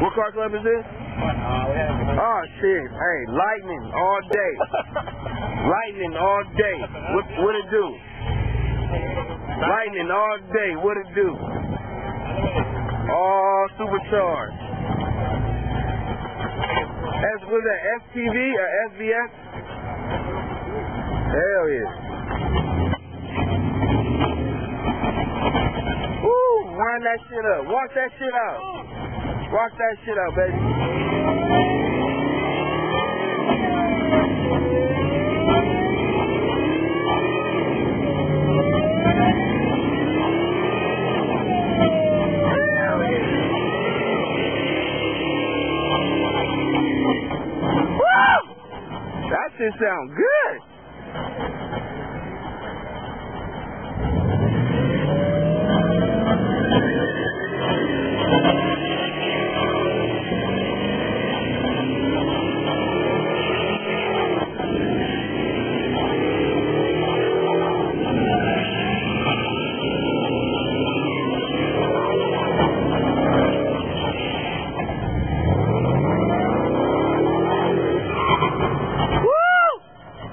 What car club is this? Oh shit! Hey, lightning all day. Lightning all day. What it do? Lightning all day. What it do? All supercharged. Was that STV or SVS? Hell yeah. Woo! Run that shit up. Walk that shit out. Walk that shit out, baby. That shit sound good.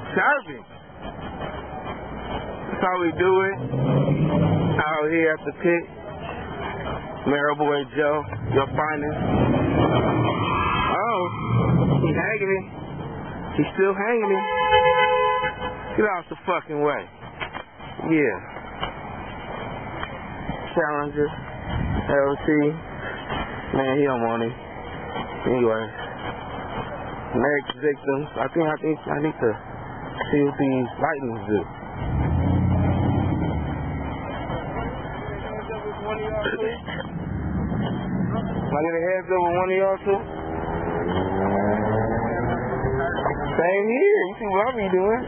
Serving. That's how we do it. Out here at the pit. Mayor Boy Joe, your finest. Oh, he's hanging me. He's still hanging me. Get out the fucking way. Yeah. Challenger. LC. Man, he don't want it. Anyway. Next victims. I need to see what these lightnings do. Can I get a heads up with one of y'all too? Same here. You see what I be doing?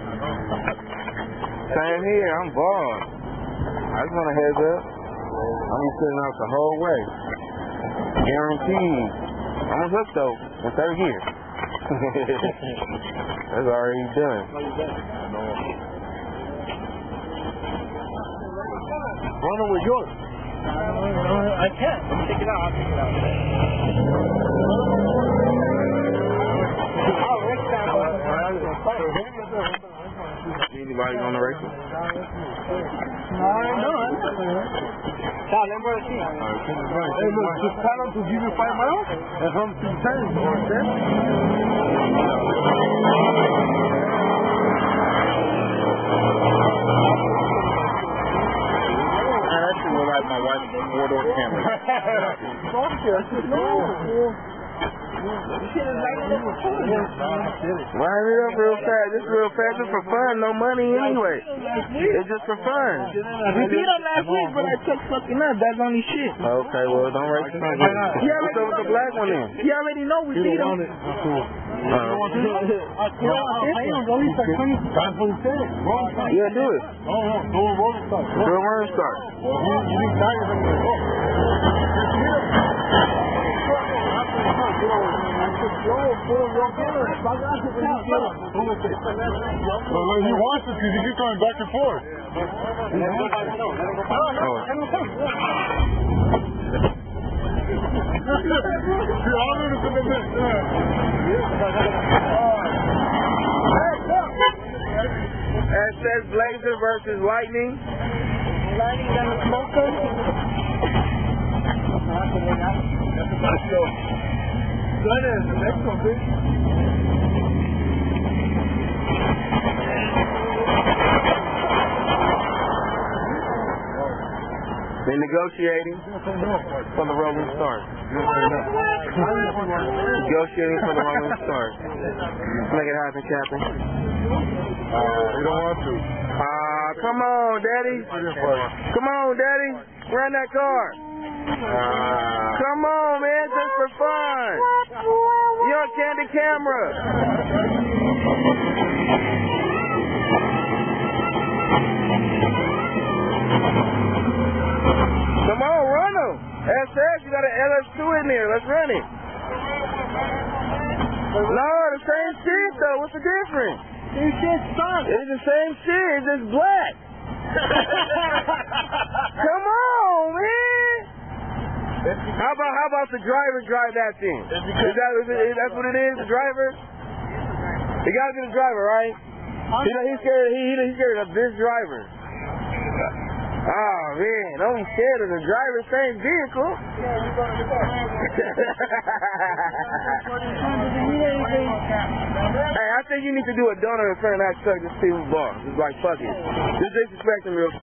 Same here. I'm bald. I just want a heads up. I'm be sitting out the whole way. Guaranteed. I'm a hook though in 3rd gear. That's already done. Run over yours. I can't. Let me take it out. I'll take it out. Anybody on the race? No. Hey, look, just tell them to give you 5 miles and home to 10 or 10. That shit look like my wife's 4-door Camry. Wind it up real fast. This real fast. It's for fun. No money anyway. It's just for fun. We beat him last week, but I took fucking up. That's only shit. Okay, well, don't race it. What's up with the black one then? You already know we beat him. Yeah, do it. Do a run start. Well, he wants it because he keeps going back and forth. It says Blazer versus Lightning. Lightning gonna smoke us. Let's go. That is the next one, bitch. They're negotiating for the Rolling Stars. Negotiating for the Rolling Stars. Let's make it happen, Captain. You don't want to. Come on, Daddy. Come on, Daddy. Run that car. Come on, man. Just for fun. You're on Candid Camera. Come on, run them. SS, you got an LS2 in there. Let's run it. No, the same shit, though. What's the difference? This shit sucks. It's the same shit. It's just black. Come on, man. How about the driver drive that thing? Is that what it is? The driver? You gotta be the driver, right? He's scared of this driver. Oh man, don't be scared of the driver, same vehicle. Hey, I think you need to do a donor in front of that truck to see who's boss. It's like, fuck it. Just disrespect him real